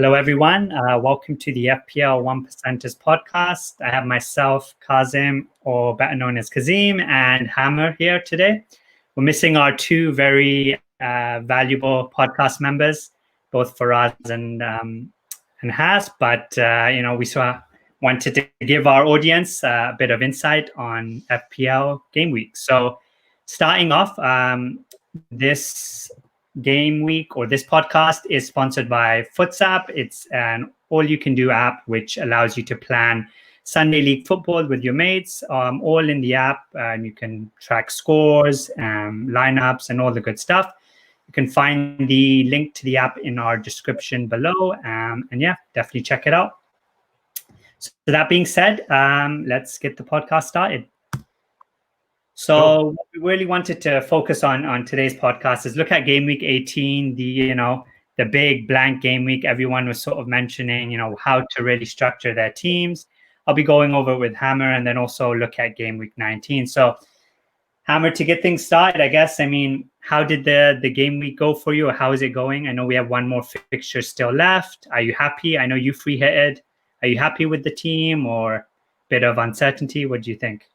Hello, everyone. Welcome to the FPL One Percenters Podcast. I have myself, Kazim, or better known as Kazim, and Hammer here today. We're missing our two very valuable podcast members, both Faraz and Has, but we wanted to give our audience a bit of insight on FPL Gameweek. So, starting off, this game week or this podcast is sponsored by Footsapp. It's an all-you-can-do app which allows you to plan Sunday league football with your mates, all in the app, and you can track scores, lineups, and all the good stuff. You can find the link to the app in our description below, and yeah, definitely check it out. So that being said, let's get the podcast started. So what we really wanted to focus on today's podcast is look at game week 18, the big blank game week. Everyone was sort of mentioning, how to really structure their teams. I'll be going over it with Hammer and then also look at game week 19. So Hammer, to get things started, I guess, how did the game week go for you, or how is it going? I know we have one more fixture still left. Are you happy? I know you free hitted. Are you happy with the team, or a bit of uncertainty? What do you think?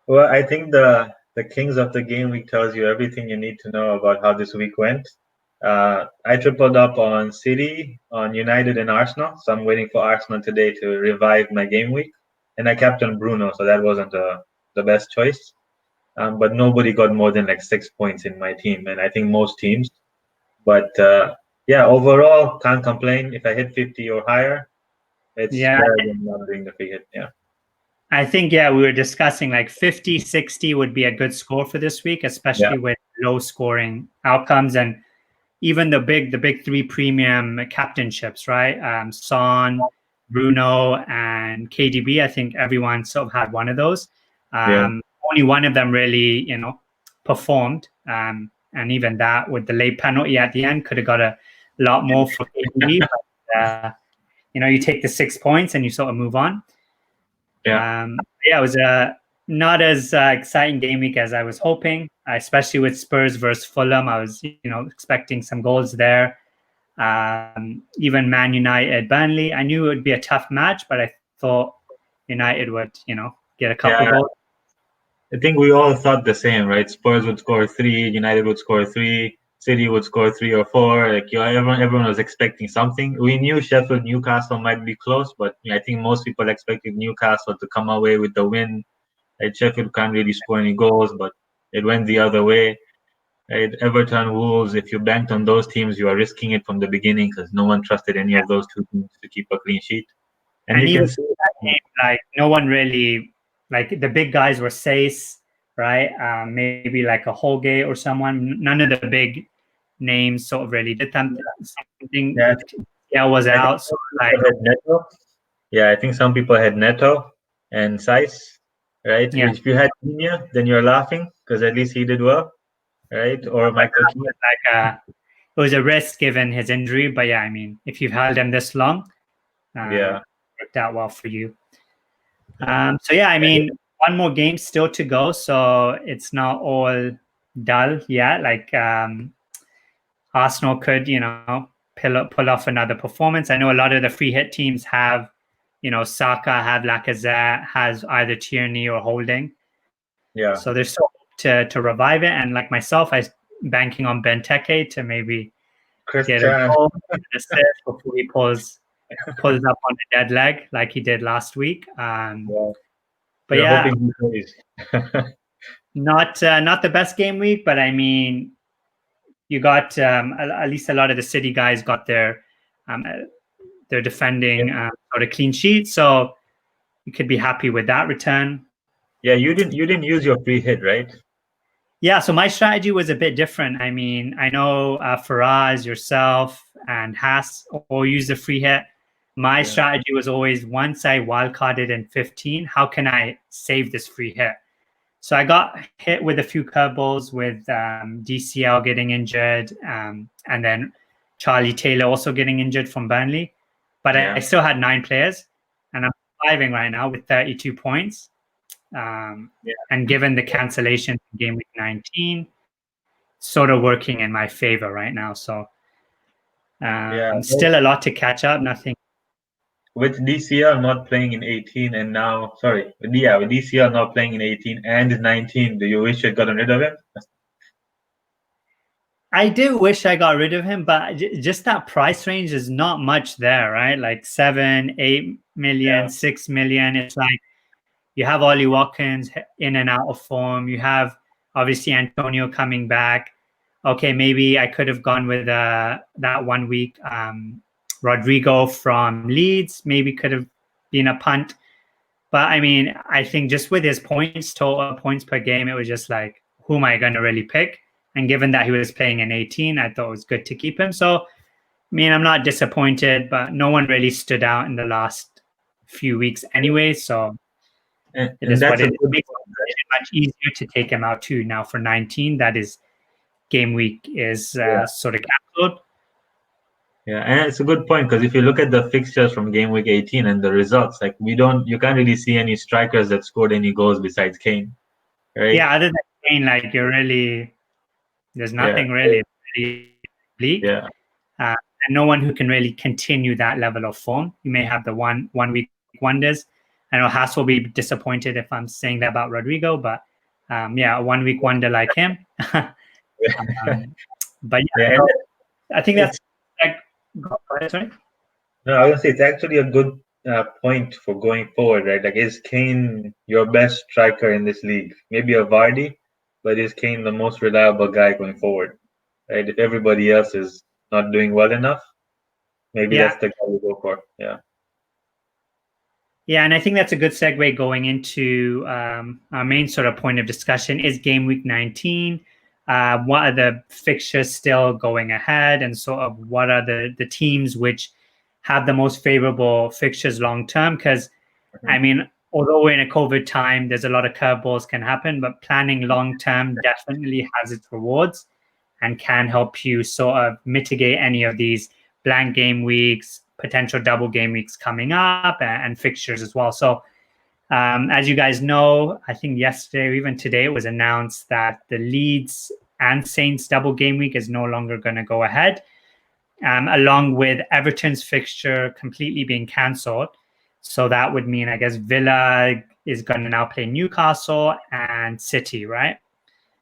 Well, I think the kings of the game week tells you everything you need to know about how this week went. I tripled up on City, on United, and Arsenal. So I'm waiting for Arsenal today to revive my game week. And I captained Bruno, so that wasn't the best choice. But nobody got more than like 6 points in my team, and I think most teams. But yeah, overall, can't complain. If I hit 50 or higher, it's better than not doing the free hit. Yeah. I think, we were discussing like 50, 60 would be a good score for this week, especially with low scoring outcomes. And even the big three premium captainships, right? Son, Bruno, and KDB. I think everyone sort of had one of those. Only one of them really, performed. And even that with the late penalty at the end could have got a lot more for KDB. But, you take the 6 points and you sort of move on. It was a not as exciting game week as I was hoping, especially with Spurs versus Fulham. I was, expecting some goals there. Even Man United, Burnley. I knew it would be a tough match, but I thought United would, get a couple goals. I think we all thought the same, right? Spurs would score 3, United would score 3, City would score 3 or 4. Like everyone was expecting something. We knew Sheffield Newcastle might be close, but I think most people expected Newcastle to come away with the win. Right? Sheffield can't really score any goals, but it went the other way. Right? Everton, Wolves, if you banked on those teams, you are risking it from the beginning because no one trusted any of those two teams to keep a clean sheet. And you can see that game, like no one really, like the big guys were Sace, right? Maybe like a Holgate or someone. None of the big names sort of really did something. Was out. So like, I think some people had Neto and Sice, right? Yeah. If you had Nina, then you're laughing because at least he did well, right? Or Michael. It was a risk given his injury, but if you've held him this long, it worked out well for you. One more game still to go, so it's not all dull yet. Like Arsenal could, pull off another performance. I know a lot of the free hit teams have, Saka, have Lacazette, has either Tierney or Holding. Yeah. So there's still hope to revive it. And like myself, I'm banking on Benteke to maybe get a goal before he pulls up on the dead leg like he did last week. But not the best game week, but you got at least a lot of the City guys got their defending sort of clean sheet, so you could be happy with that return. Yeah, you didn't use your free hit, right? Yeah, so my strategy was a bit different. I know Faraz, yourself, and Haas all use the free hit. My strategy was always, once I wildcarded in 15, how can I save this free hit? So I got hit with a few curveballs with DCL getting injured and then Charlie Taylor also getting injured from Burnley. But I still had 9 players and I'm surviving right now with 32 points. And given the cancellation in game week 19, sort of working in my favor right now. So Still a lot to catch up. Nothing. With DCL not playing in 18 and now, with DCL not playing in 18 and 19, do you wish you'd gotten rid of him? I do wish I got rid of him, but just that price range is not much there, right? Like 7, 8 million, 6 million. It's like you have Ollie Watkins in and out of form. You have obviously Antonio coming back. Okay, maybe I could have gone with that 1 week. Rodrigo from Leeds maybe could have been a punt. But I mean, I think just with his total points per game, it was just like, who am I going to really pick? And given that he was playing in 18, I thought it was good to keep him. So, I mean, I'm not disappointed, but no one really stood out in the last few weeks anyway. So it is what it makes it much easier to take him out too. Now for 19, that is game week is sort of cancelled. Yeah, and it's a good point because if you look at the fixtures from game week 18 and the results, like you can't really see any strikers that scored any goals besides Kane, right? Yeah, other than Kane, like there's nothing really bleak. Yeah. And no one who can really continue that level of form. You may have the one week wonders. I know Haas will be disappointed if I'm saying that about Rodrigo, but a 1 week wonder like him. But I think that's sorry. No, I was gonna say it's actually a good point for going forward, right? Like, is Kane your best striker in this league? Maybe a Vardy, but is Kane the most reliable guy going forward? Right? If everybody else is not doing well enough, maybe that's the guy we go for. Yeah. Yeah, and I think that's a good segue going into our main sort of point of discussion is game week 19. What are the fixtures still going ahead, and sort of what are the teams which have the most favorable fixtures long term? Because I mean, although we're in a COVID time, there's a lot of curveballs can happen, but planning long term definitely has its rewards and can help you sort of mitigate any of these blank game weeks, potential double game weeks coming up, and fixtures as well. So as you guys know, I think yesterday or even today it was announced that the Leeds and Saints double game week is no longer going to go ahead, along with Everton's fixture completely being cancelled. So that would mean, I guess, Villa is going to now play Newcastle and City, right?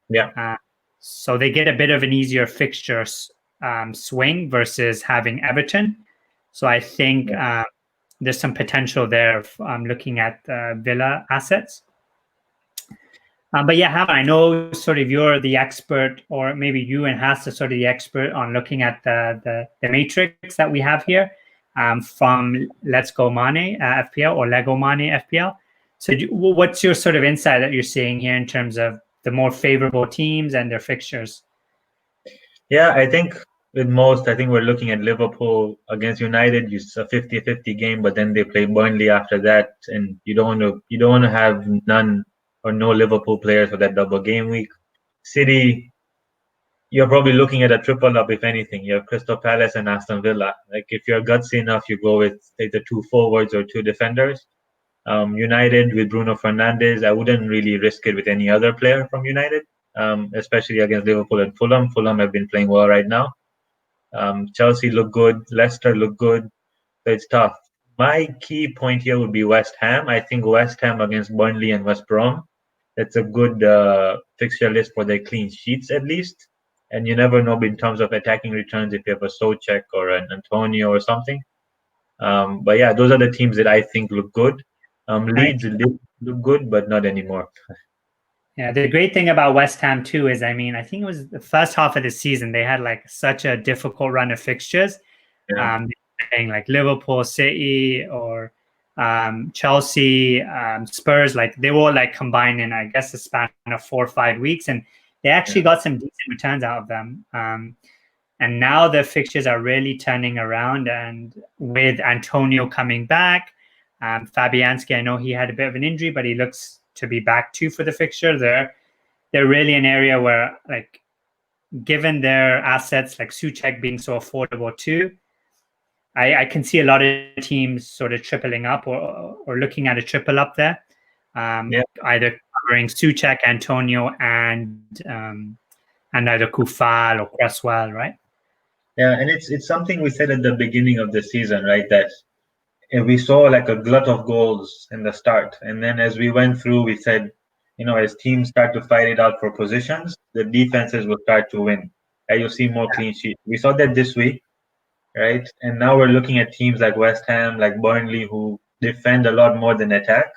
Yeah. So they get a bit of an easier fixture swing versus having Everton. So I think there's some potential there looking at Villa assets. But yeah, Hammer, I know sort of you're the expert, or maybe you and Haas are sort of the expert on looking at the matrix that we have here from Let's Go Mane FPL or Lego Mane FPL. So what's your sort of insight that you're seeing here in terms of the more favorable teams and their fixtures? Yeah, I think we're looking at Liverpool against United. It's a 50-50 game, but then they play Burnley after that, and you don't want to have none or no Liverpool players for that double game week. City, you're probably looking at a triple up if anything. You have Crystal Palace and Aston Villa. Like, if you're gutsy enough, you go with either 2 forwards or 2 defenders. United with Bruno Fernandes, I wouldn't really risk it with any other player from United, especially against Liverpool and Fulham. Fulham have been playing well right now. Chelsea look good. Leicester look good. So it's tough. My key point here would be West Ham. I think West Ham against Burnley and West Brom, that's a good fixture list for their clean sheets at least. And you never know in terms of attacking returns if you have a Souček or an Antonio or something. But yeah, those are the teams that I think look good. Leeds look good, but not anymore. Yeah, the great thing about West Ham too is, I mean, I think it was the first half of the season they had like such a difficult run of fixtures. Yeah. Playing like Liverpool, City, or Chelsea, Spurs, like they were like combined in, I guess, a span of 4 or 5 weeks, and they actually got some decent returns out of them. And now the fixtures are really turning around, and with Antonio coming back, Fabianski, I know he had a bit of an injury, but he looks to be back too for the fixture. They're really an area where, like, given their assets, like Souček being so affordable too, I can see a lot of teams sort of tripling up or looking at a triple up there. Either covering Souček, Antonio, and either Kufal or Cresswell, right? Yeah, and it's something we said at the beginning of the season, right? That we saw like a glut of goals in the start, and then as we went through, we said, as teams start to fight it out for positions, the defenses will start to win, and you'll see more clean sheets. We saw that this week, right? And now we're looking at teams like West Ham, like Burnley, who defend a lot more than attack,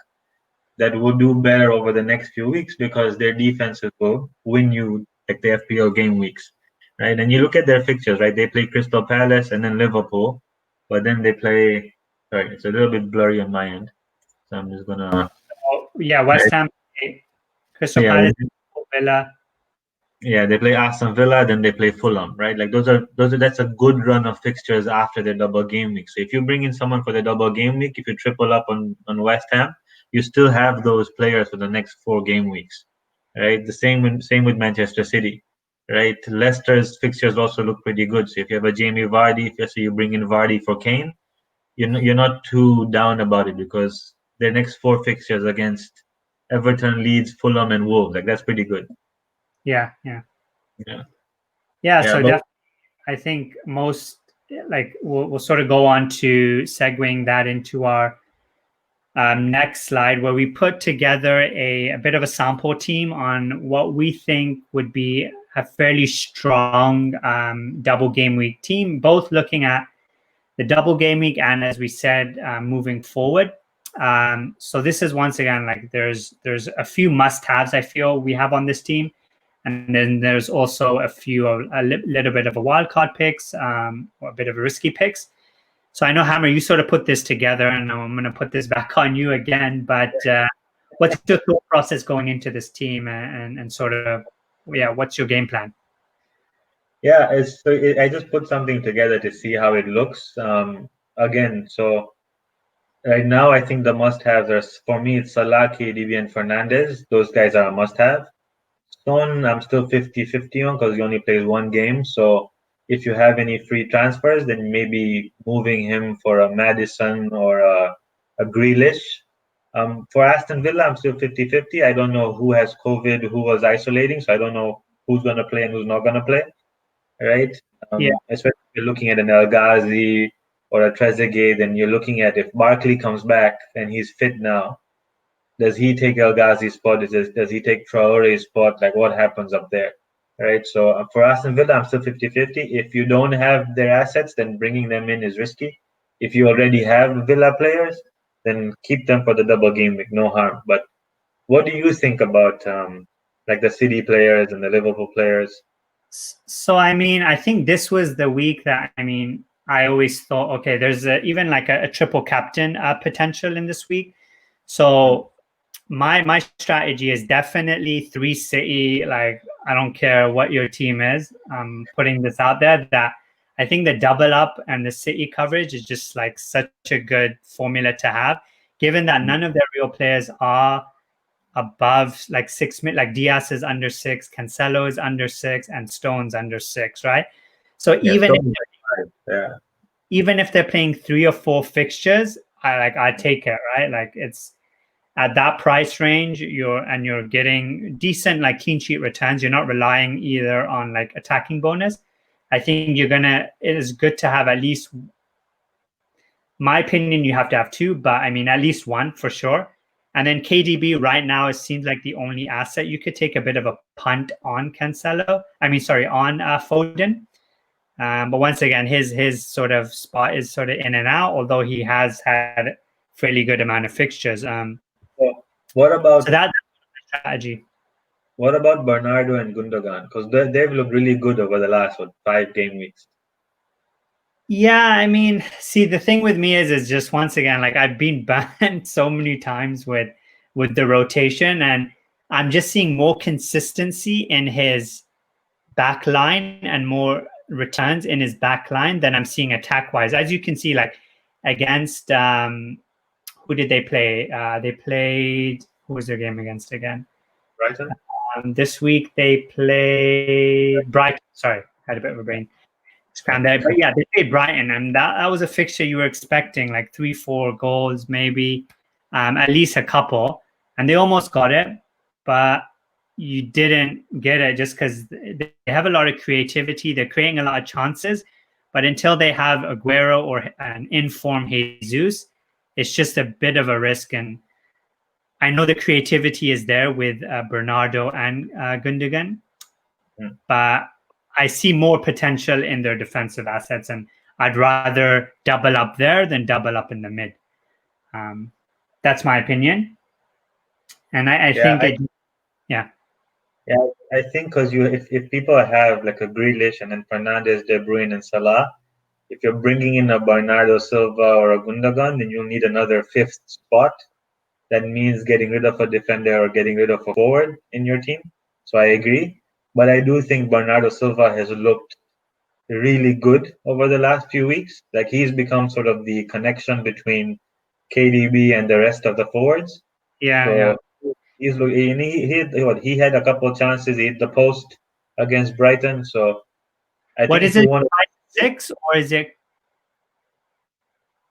that will do better over the next few weeks because their defenses will win you like the FPL game weeks, right? And you look at their fixtures, right? They play Crystal Palace and then Liverpool, but then they play. Sorry, it's a little bit blurry on my end, so I'm just gonna. Oh, yeah, West Right? Ham, Crystal Yeah, Palace, Villa. yeah, they play Aston Villa, then they play Fulham, right? Like those are that's a good run of fixtures after the double game week. So if you bring in someone for the double game week, if you triple up on West Ham, you still have those players for the next 4 game weeks, right? The same with Manchester City, right? Leicester's fixtures also look pretty good. So if you have a Jamie Vardy, if you bring in Vardy for Kane, you're not too down about it because their next 4 fixtures against Everton, Leeds, Fulham, and Wolves, like that's pretty good. Yeah, yeah. Yeah, Yeah, yeah, so but definitely, I think most, like, we'll sort of go on to segueing that into our next slide, where we put together a bit of a sample team on what we think would be a fairly strong double game week team, both looking at the double game week and, as we said, moving forward. So this is, once again, like, there's a few must-haves I feel we have on this team, and then there's also a few little bit of a wild card picks, or a bit of a risky picks. So I know, Hammer, you sort of put this together, and I'm going to put this back on you again. But what's your thought process going into this team, and sort of, yeah, what's your game plan? yeah, I just put something together to see how it looks. Again, so right now I think the must-haves are, for me, it's Salah, KDB, and Fernandez. Those guys are a must-have. Son, I'm still 50-50 on because he only plays 1 game. So if you have any free transfers, then maybe moving him for a Madison or a Grealish. For Aston Villa, I'm still 50-50. I don't know who has COVID, who was isolating, so I don't know who's going to play and who's not going to play, right? Yeah, Especially if you're looking at an El Ghazi or a Trezeguet, then you're looking at if Barkley comes back and he's fit now, does he take El Ghazi's spot? Does he take Traore's spot? Like, what happens up there, right? So for Aston Villa, I'm still 50-50. If you don't have their assets, then bringing them in is risky. If you already have Villa players, then keep them for the double game week, no harm. But what do you think about like the City players and the Liverpool players? so I mean, I think this was the week that, I mean, I always thought, okay, there's even like a triple captain potential in this week. So my strategy is definitely 3 City. Like, I don't care what your team is. I'm putting this out there that I think the double up and the City coverage is just like such a good formula to have, given that none of their real players are above like 6 like Diaz is under 6, Cancelo is under 6, and Stone's under 6, right? So Yeah, yeah, even if they're playing 3 or 4 fixtures, I take it, right? Like, it's at that price range, you're getting decent like clean sheet returns. You're not relying either on like attacking bonus. I think it is good to have at least, my opinion, you have to have 2, but I mean at least 1 for sure. And then KDB right now, it seems like the only asset. You could take a bit of a punt on Cancelo. I mean, sorry, on Foden. But once again, his sort of spot is sort of in and out, although he has had fairly good amount of fixtures. So what So about that's the strategy. what about Bernardo and Gundogan? Because they've looked really good over the last 5 game weeks. Yeah, I mean, see, the thing with me is just, once again, like, I've been banned so many times with the rotation, and I'm just seeing more consistency in his back line and more returns in his back line than I'm seeing attack wise. As you can see, like, against who did they play? They played, who was their game against again? Brighton? This week they played Brighton. Sorry, had a bit of a brain scram there. But yeah, they played Brighton, and that was a fixture you were expecting, like 3-4 goals, maybe at least a couple, and they almost got it, but you didn't get it just because they have a lot of creativity. They're creating a lot of chances, But until they have Aguero or an in-form Jesus, it's just a bit of a risk. And I know the creativity is there with Bernardo and Gundogan, but I see more potential in their defensive assets, and I'd rather double up there than double up in the mid. That's my opinion. And I think Yeah, I think because if people have like a Grealish and then Fernandes, De Bruyne, and Salah, if you're bringing in a Bernardo Silva or a Gundogan, then you'll need another fifth spot. That means getting rid of a defender or getting rid of a forward in your team. So I agree. But I do think Bernardo Silva has looked really good over the last few weeks. Like he's become sort of the connection between KDB and the rest of the forwards. Yeah. He's he had a couple of chances. He hit the post against Brighton. So I what think is it? 6 or is it?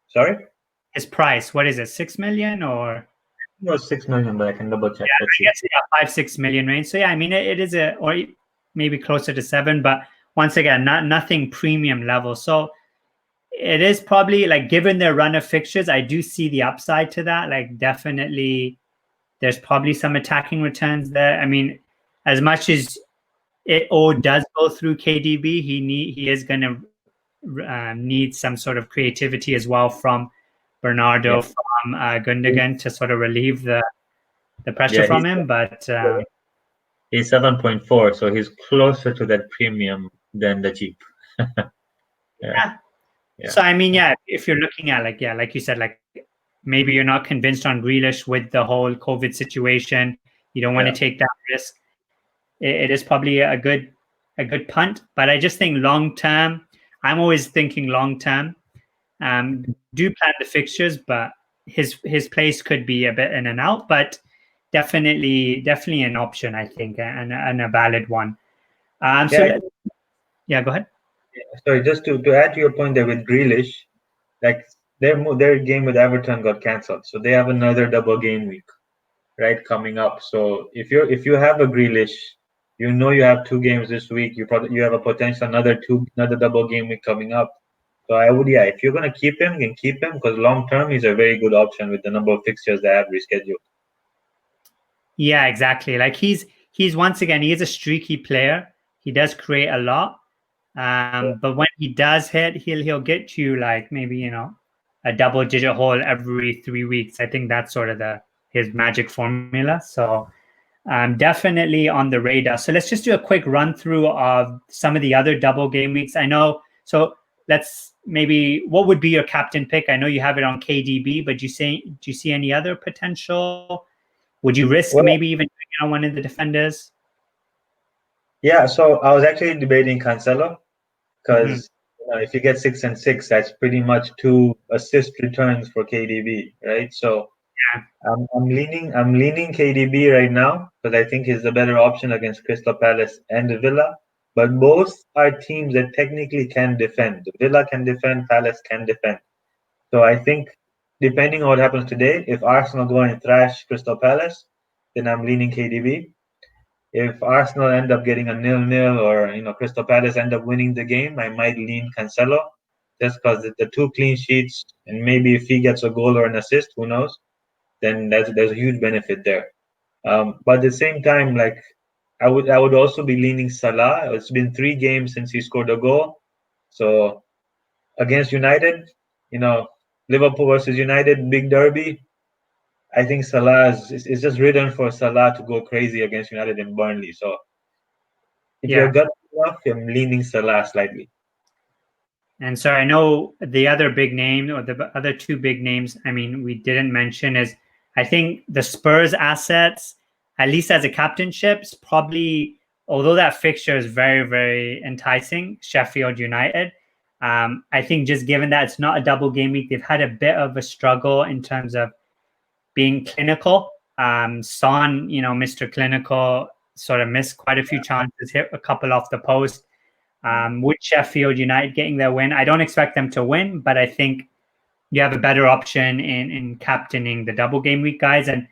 Sorry, his price. What is it? 6 million or? It was 6 million, but I can double check. Yeah, I guess 5-6 million range. So yeah, I mean it is or maybe closer to 7, but once again, nothing premium level. So it is probably like given their run of fixtures, I do see the upside to that. Like definitely, there's probably some attacking returns there. I mean, as much as it does go through KDB, he is going to need some sort of creativity as well from Bernardo, from Gundogan to sort of relieve the pressure from him. But he's 7.4, so he's closer to that premium than the cheap. Yeah. So I mean, if you're looking at like you said, like maybe you're not convinced on Grealish with the whole COVID situation, you don't want to take that risk. It is probably a good punt, but I just think long term, I'm always thinking long term. Do plan the fixtures, but his place could be a bit in and out, but definitely an option, I think, and a valid one. Go ahead. Sorry, just to add to your point there with Grealish, like their game with Everton got cancelled, so they have another double game week, right, coming up. So if you have a Grealish, you know you have 2 games this week. You have a potential another double game week coming up. So I would, if you're gonna keep him, then keep him because long term he's a very good option with the number of fixtures they have rescheduled. Yeah, exactly. Like he's once again, he is a streaky player. He does create a lot. But when he does hit, he'll get you like maybe, a double-digit haul every 3 weeks. I think that's sort of his magic formula. So definitely on the radar. So let's just do a quick run through of some of the other double game weeks. I know. So let's what would be your captain pick? I know you have it on KDB, but do you see any other potential? Would you risk maybe even one of the defenders? Yeah, so I was actually debating Cancelo because if you get 6 and 6, that's pretty much 2 assist returns for KDB, right? So I'm leaning KDB right now because I think he's the better option against Crystal Palace and Villa. But both are teams that technically can defend. Villa can defend, Palace can defend. So I think depending on what happens today, if Arsenal go and thrash Crystal Palace, then I'm leaning KDB. If Arsenal end up getting a 0-0 or Crystal Palace end up winning the game, I might lean Cancelo just because the 2 clean sheets and maybe if he gets a goal or an assist, who knows? Then there's a huge benefit there. But at the same time, like I would also be leaning Salah. It's been 3 games since he scored a goal. So against United, Liverpool versus United, big derby. I think Salah is just written for Salah to go crazy against United and Burnley. So if you're gut enough, I'm leaning Salah slightly. And so I know the other big name or the other 2 big names, I mean, we didn't mention is I think the Spurs assets, at least as a captainship, probably, although that fixture is very, very enticing, Sheffield United. I think just given that it's not a double game week, they've had a bit of a struggle in terms of being clinical. Son, Mr. Clinical sort of missed quite a few chances, hit a couple off the post. With Sheffield United getting their win, I don't expect them to win, but I think you have a better option in captaining the double game week guys. And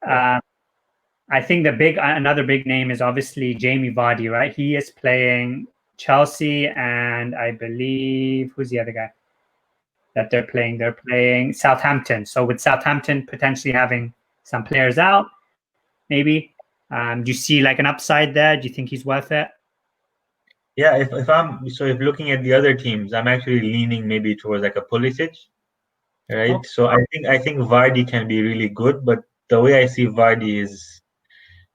I think another big name is obviously Jamie Vardy, right? He is playing Chelsea, and I believe who's the other guy that they're playing? They're playing Southampton. So with Southampton potentially having some players out, maybe. Do you see like an upside there? Do you think he's worth it? Yeah, if looking at the other teams, I'm actually leaning maybe towards like a Pulisic, right? Oh. So I think Vardy can be really good, but the way I see Vardy is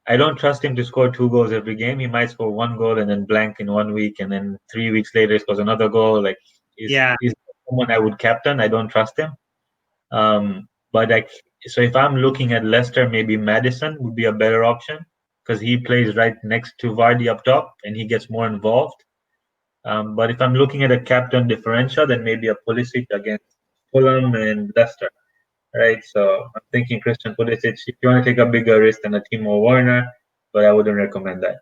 I don't trust him to score 2 goals every game. He might score 1 goal and then blank in 1 week, and then 3 weeks later he scores another goal. Like Yeah. he's someone I would captain. I don't trust him. But like, so if I'm looking at Leicester, maybe Madison would be a better option because he plays right next to Vardy up top and he gets more involved. But if I'm looking at a captain differential, then maybe a Pulisic against Fulham and Leicester, right? So I'm thinking Christian Pulisic. If you want to take a bigger risk than a Timo Werner, but I wouldn't recommend that.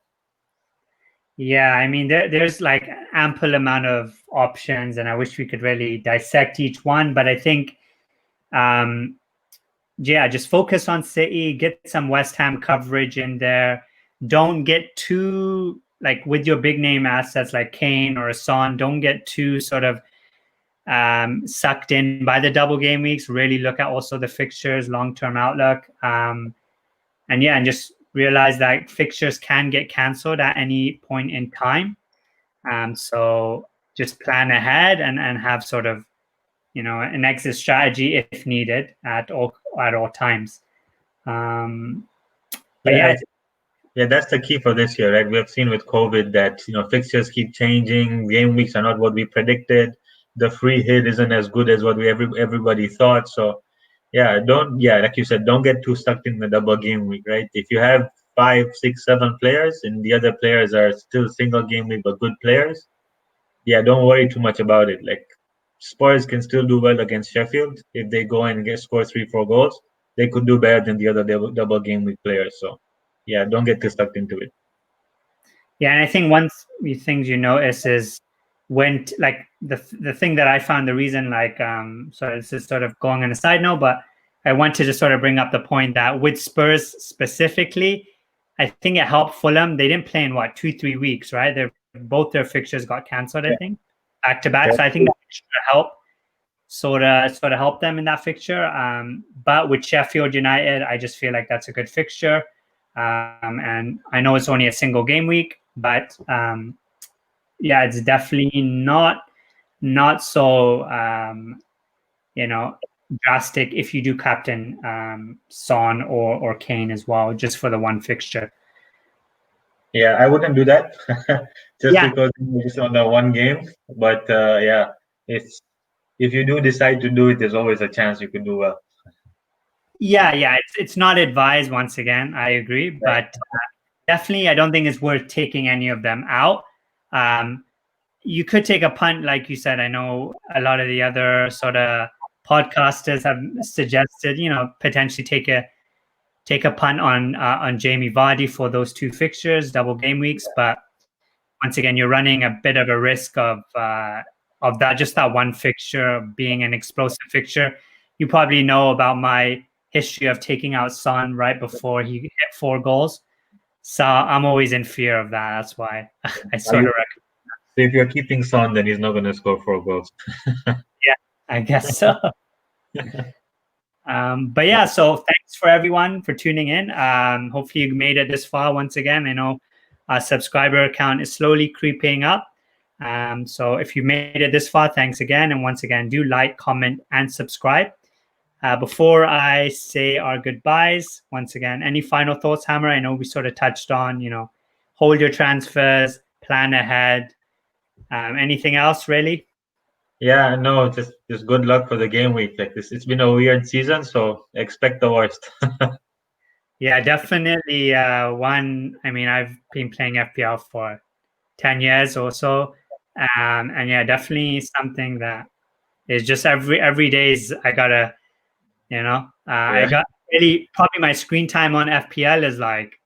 Yeah, I mean, there's like ample amount of options, and I wish we could really dissect each one. But I think, yeah, just focus on City, get some West Ham coverage in there. Don't get too, like with your big name assets like Kane or Son, don't get too sort of sucked in by the double game weeks. Really look at also the fixtures, long-term outlook. And just realize that fixtures can get cancelled at any point in time. So just plan ahead and have sort of, an exit strategy if needed at all times. But Yeah, that's the key for this year, right? We have seen with COVID that fixtures keep changing, game weeks are not what we predicted, the free hit isn't as good as what everybody thought. So like you said, don't get too stuck in the double game week, right? If you have 5, 6, 7 players and the other players are still single game week but good players, don't worry too much about it. Like Spurs can still do well against Sheffield if they go and score 3, 4 goals. They could do better than the other double game week players. So don't get too stuck into it. Yeah, and I think one things you notice is when like the thing that I found the reason so this is sort of going on a side note, but I wanted to sort of bring up the point that with Spurs specifically, I think it helped Fulham. They didn't play in 2-3 weeks, right? Both their fixtures got cancelled, I think, back to back. So I think that should help sort of help them in that fixture. But with Sheffield United, I just feel like that's a good fixture. And I know it's only a single game week, but it's definitely not so drastic if you do captain Son or Kane as well, just for the one fixture. Yeah, I wouldn't do that because you're just on the one game. But if you do decide to do it, there's always a chance you could do well. Yeah, it's not advised. Once again, I agree, but definitely, I don't think it's worth taking any of them out. You could take a punt, like you said. I know a lot of the other sort of podcasters have suggested, potentially take a punt on Jamie Vardy for those 2 fixtures, double game weeks. But once again, you're running a bit of a risk of that, just that one fixture being an explosive fixture. You probably know about my history of taking out Son right before he hit 4 goals. So I'm always in fear of that. That's why I sort of recommend. So if you're keeping Son, then he's not going to score 4 goals. Yeah, I guess so. But yeah, so thanks for everyone for tuning in. Hopefully you made it this far. Once again, I know our subscriber count is slowly creeping up. So if you made it this far, thanks again. And once again, do like, comment, and subscribe. Before I say our goodbyes, once again, any final thoughts, Hammer? I know we sort of touched on, hold your transfers, plan ahead. Anything else, really? Yeah, no, just good luck for the game week. Like this, it's been a weird season, so expect the worst. Yeah, definitely. I mean, I've been playing FPL for 10 years or so. And yeah, definitely something that is just every day is I gotta, I got really probably my screen time on FPL is like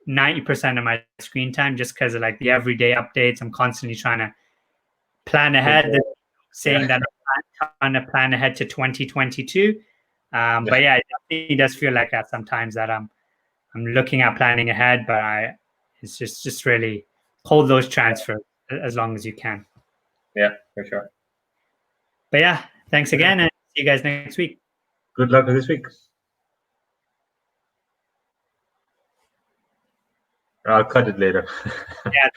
90% of my screen time just because of like the everyday updates. I'm constantly trying to plan ahead, saying that I'm trying to plan ahead to 2022. But yeah, it does feel like that sometimes that I'm looking at planning ahead, but it's just really hold those transfers. as long as you can. Yeah, for sure. But yeah, thanks again, and see you guys next week. Good luck with this week. I'll cut it later. Yeah.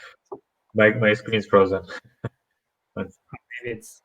My screen's frozen. Maybe it's